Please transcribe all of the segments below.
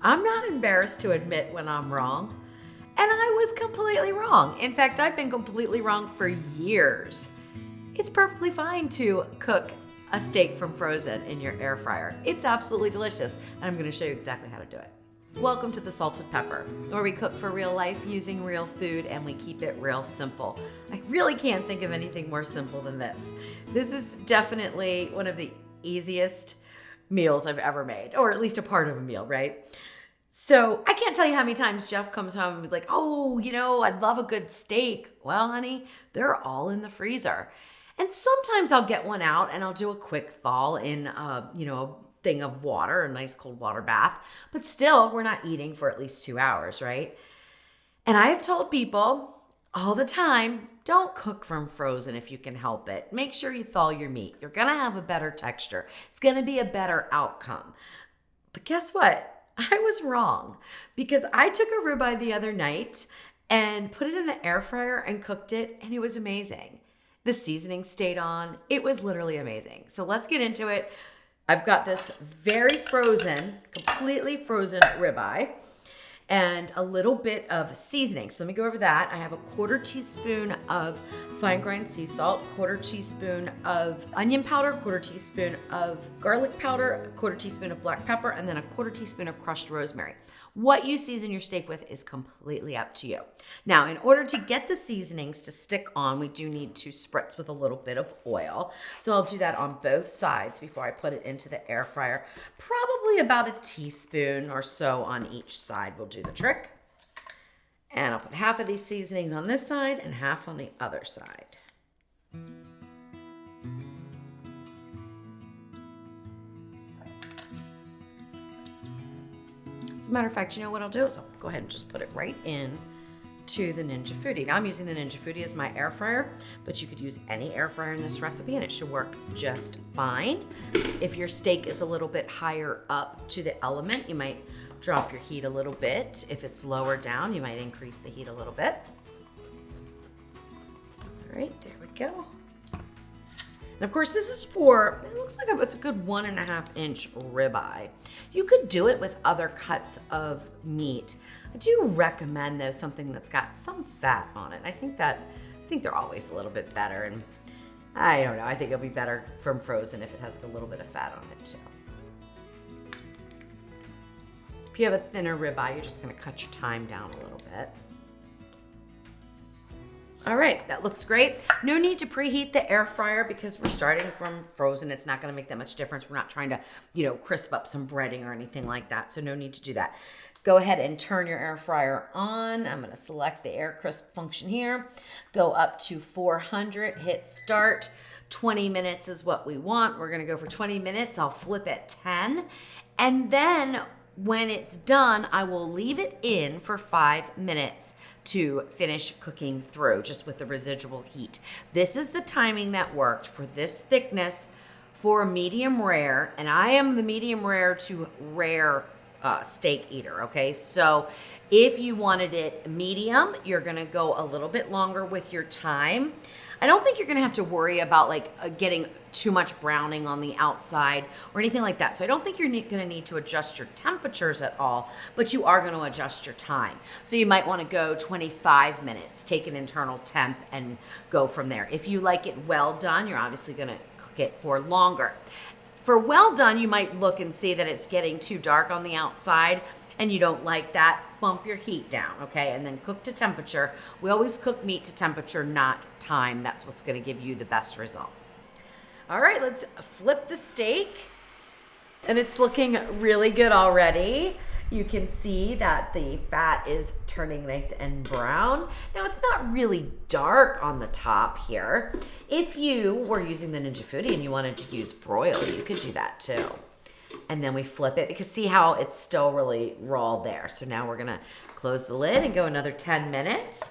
I'm not embarrassed to admit when I'm wrong. And I was completely wrong. In fact, I've been completely wrong for years. It's perfectly fine to cook a steak from frozen in your air fryer. It's absolutely delicious, and I'm going to show you exactly how to do it. Welcome to The Salted Pepper, where we cook for real life using real food and we keep it real simple. I really can't think of anything more simple than this. This is definitely one of the easiest meals I've ever made, or at least a part of a meal, right? So I can't tell you how many times Jeff comes home and is like, oh, I'd love a good steak. Well, honey, they're all in the freezer. And sometimes I'll get one out and I'll do a quick thaw in, a thing of water, a nice cold water bath. But still, we're not eating for at least 2 hours, right? And I have told people all the time, don't cook from frozen if you can help it. Make sure you thaw your meat. You're going to have a better texture. It's going to be a better outcome. But guess what? I was wrong because I took a ribeye the other night and put it in the air fryer and cooked it, and it was amazing. The seasoning stayed on. It was literally amazing. So let's get into it. I've got this very frozen, completely frozen ribeye and a little bit of seasoning. So let me go over that. I have a 1/4 teaspoon of fine grind sea salt, 1/4 teaspoon of onion powder, 1/4 teaspoon of garlic powder, 1/4 teaspoon of black pepper, and then a 1/4 teaspoon of crushed rosemary. What you season your steak with is completely up to you. Now, in order to get the seasonings to stick on, we do need to spritz with a little bit of oil. So I'll do that on both sides before I put it into the air fryer. Probably about a teaspoon or so on each side will do the trick. And I'll put half of these seasonings on this side and half on the other side. As a matter of fact, you know what I'll do is I'll go ahead and just put it right in to the Ninja Foodi. Now I'm using the Ninja Foodi as my air fryer, but you could use any air fryer in this recipe and it should work just fine. If your steak is a little bit higher up to the element, you might drop your heat a little bit. If it's lower down, you might increase the heat a little bit. All right, there we go. And of course, this is for, it looks like it's a good 1.5 inch ribeye. You could do it with other cuts of meat. I do recommend though something that's got some fat on it. I think they're always a little bit better, and I don't know, I think it'll be better from frozen if it has a little bit of fat on it too. If you have a thinner ribeye, you're just gonna cut your time down a little bit. All right, that looks great. No need to preheat the air fryer because we're starting from frozen. It's not gonna make that much difference. We're not trying to, crisp up some breading or anything like that, so no need to do that. Go ahead and turn your air fryer on. I'm gonna select the air crisp function here. Go up to 400, hit start. 20 minutes is what we want. We're gonna go for 20 minutes. I'll flip at 10. And then when it's done, I will leave it in for 5 minutes to finish cooking through, just with the residual heat. This is the timing that worked for this thickness for a medium rare, and I am the medium rare to rare steak eater, okay? So if you wanted it medium, you're gonna go a little bit longer with your time. I don't think you're gonna have to worry about getting too much browning on the outside or anything like that. So I don't think you're gonna need to adjust your temperatures at all, but you are gonna adjust your time. So you might wanna go 25 minutes, take an internal temp and go from there. If you like it well done, you're obviously gonna cook it for longer. For well done, you might look and see that it's getting too dark on the outside and you don't like that, bump your heat down, okay? And then cook to temperature. We always cook meat to temperature, not time. That's what's gonna give you the best result. All right, let's flip the steak. And it's looking really good already. You can see that the fat is turning nice and brown. Now it's not really dark on the top here. If you were using the Ninja Foodi and you wanted to use broil, you could do that too. And then we flip it because see how it's still really raw there. So now we're gonna close the lid and go another 10 minutes.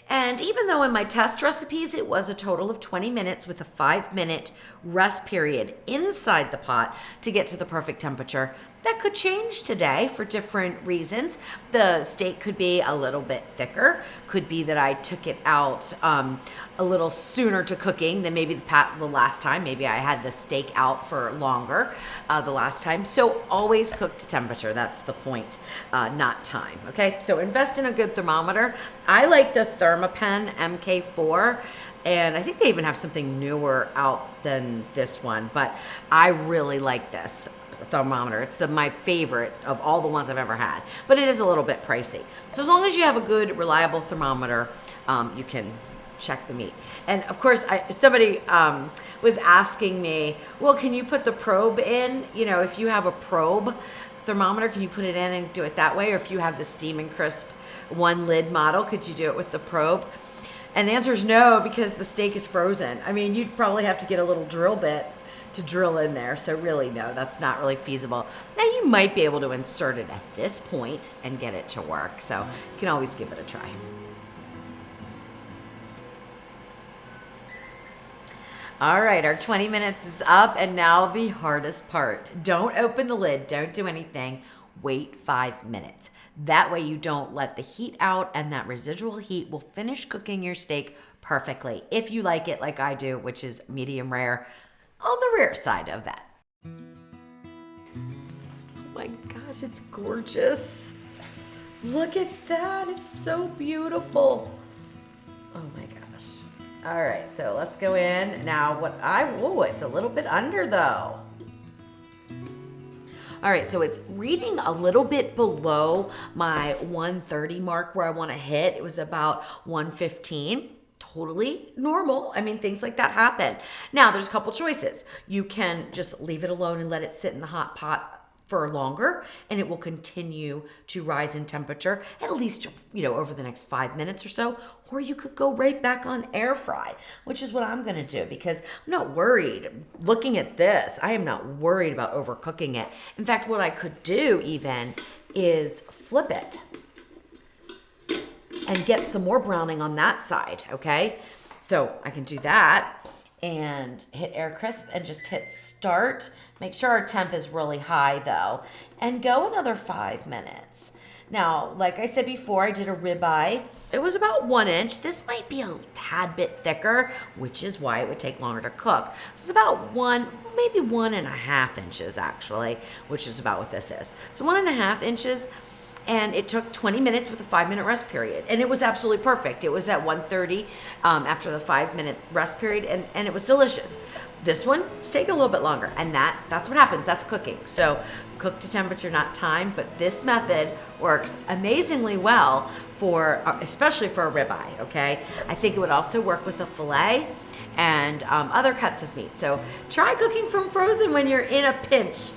And even though in my test recipes, it was a total of 20 minutes with a 5-minute rest period inside the pot to get to the perfect temperature, That could change today for different reasons. The steak could be a little bit thicker. Could be that I took it out a little sooner to cooking than maybe the last time. Maybe I had the steak out for longer the last time. So always cook to temperature. That's the point, not time. Okay, so invest in a good thermometer. I like the Thermapen MK4. And I think they even have something newer out than this one, but I really like this thermometer. It's my favorite of all the ones I've ever had, but it is a little bit pricey. So as long as you have a good, reliable thermometer, you can check the meat. And of course, somebody was asking me, well, can you put the probe in? You know, if you have a probe thermometer, can you put it in and do it that way? Or if you have the Steam and Crisp one lid model, could you do it with the probe? And the answer is no, because the steak is frozen. I mean, you'd probably have to get a little drill bit to drill in there. So really, no, that's not really feasible. Now, you might be able to insert it at this point and get it to work. So you can always give it a try. All right, our 20 minutes is up, and now the hardest part. Don't open the lid. Don't do anything. Wait 5 minutes. That way you don't let the heat out, and that residual heat will finish cooking your steak perfectly. If you like it like I do, which is medium rare, on the rare side of that. Oh my gosh, it's gorgeous. Look at that, it's so beautiful. Oh my gosh. All right, so let's go in. Now it's a little bit under though. All right, so it's reading a little bit below my 130 mark where I want to hit. It was about 115. Totally normal. I mean, things like that happen. Now, there's a couple choices. You can just leave it alone and let it sit in the hot pot for longer, and it will continue to rise in temperature at least, over the next 5 minutes or so. Or you could go right back on air fry, which is what I'm going to do, because I'm not worried. Looking at this, I am not worried about overcooking it. In fact, what I could do even is flip it and get some more browning on that side, okay? So I can do that and hit Air Crisp and just hit start. Make sure our temp is really high though, and go another 5 minutes. Now, like I said before, I did a ribeye. It was about 1 inch. This might be a tad bit thicker, which is why it would take longer to cook. This is about maybe 1.5 inches actually, which is about what this is. So 1.5 inches. And it took 20 minutes with a 5-minute rest period. And it was absolutely perfect. It was at 1:30 after the 5-minute rest period, and it was delicious. This one, take a little bit longer. And that's what happens. That's cooking. So cook to temperature, not time. But this method works amazingly well especially for a ribeye, okay? I think it would also work with a filet and other cuts of meat. So try cooking from frozen when you're in a pinch.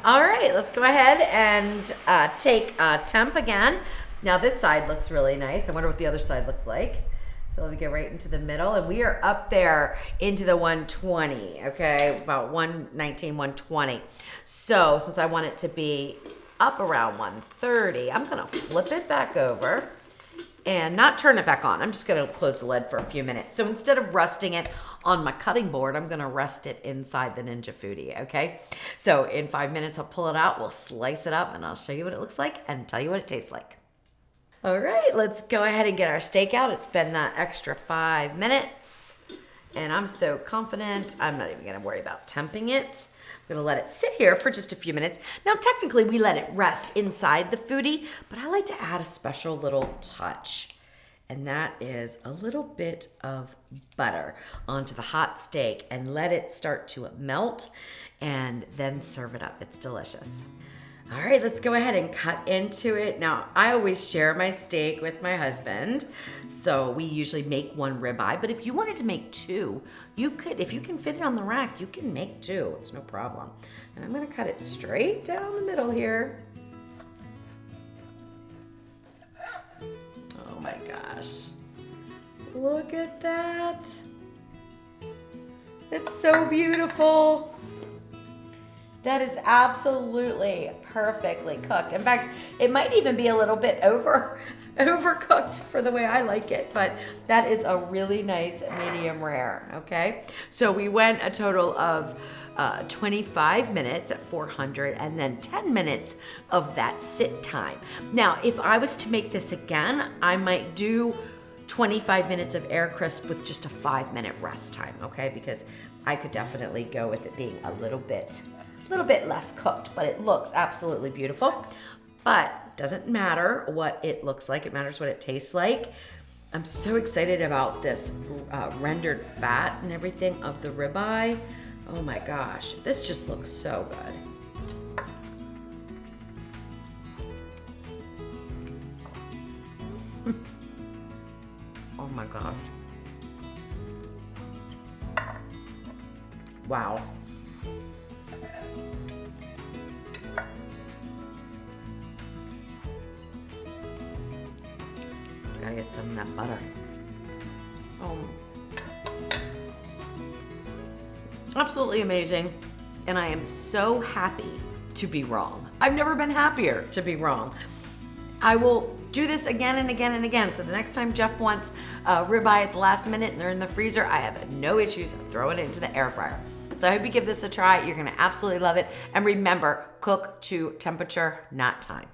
All right, let's go ahead and take temp again. Now this side looks really nice. I wonder what the other side looks like. So let me get right into the middle, and we are up there into the 120, okay? About 119, 120. So since I want it to be up around 130, I'm gonna flip it back over and not turn it back on. I'm just gonna close the lid for a few minutes. So instead of resting it on my cutting board, I'm gonna rest it inside the Ninja Foodi, okay? So in 5 minutes, I'll pull it out, we'll slice it up, and I'll show you what it looks like and tell you what it tastes like. All right, let's go ahead and get our steak out. It's been that extra 5 minutes, and I'm so confident, I'm not even gonna worry about temping it. I'm gonna let it sit here for just a few minutes. Now, technically, we let it rest inside the Foodi, but I like to add a special little touch, and that is a little bit of butter onto the hot steak and let it start to melt, and then serve it up. It's delicious. All right, let's go ahead and cut into it. Now, I always share my steak with my husband, so we usually make one ribeye, but if you wanted to make two, you could. If you can fit it on the rack, you can make two. It's no problem. And I'm gonna cut it straight down the middle here. Oh my gosh. Look at that. It's so beautiful. That is absolutely perfectly cooked. In fact, it might even be a little bit over overcooked for the way I like it, but that is a really nice medium rare, okay? So we went a total of 25 minutes at 400 and then 10 minutes of that sit time. Now, if I was to make this again, I might do 25 minutes of air crisp with just a 5-minute rest time, okay? Because I could definitely go with it being a little bit less cooked, but it looks absolutely beautiful. But it doesn't matter what it looks like, it matters what it tastes like. I'm so excited about this rendered fat and everything of the ribeye. Oh my gosh, this just looks so good. Oh my gosh. Wow. Gotta get some of that butter. Oh. Absolutely amazing. And I am so happy to be wrong. I've never been happier to be wrong. I will do this again and again and again. So the next time Jeff wants ribeye at the last minute and they're in the freezer, I have no issues throwing it into the air fryer. So I hope you give this a try. You're gonna absolutely love it. And remember, cook to temperature, not time.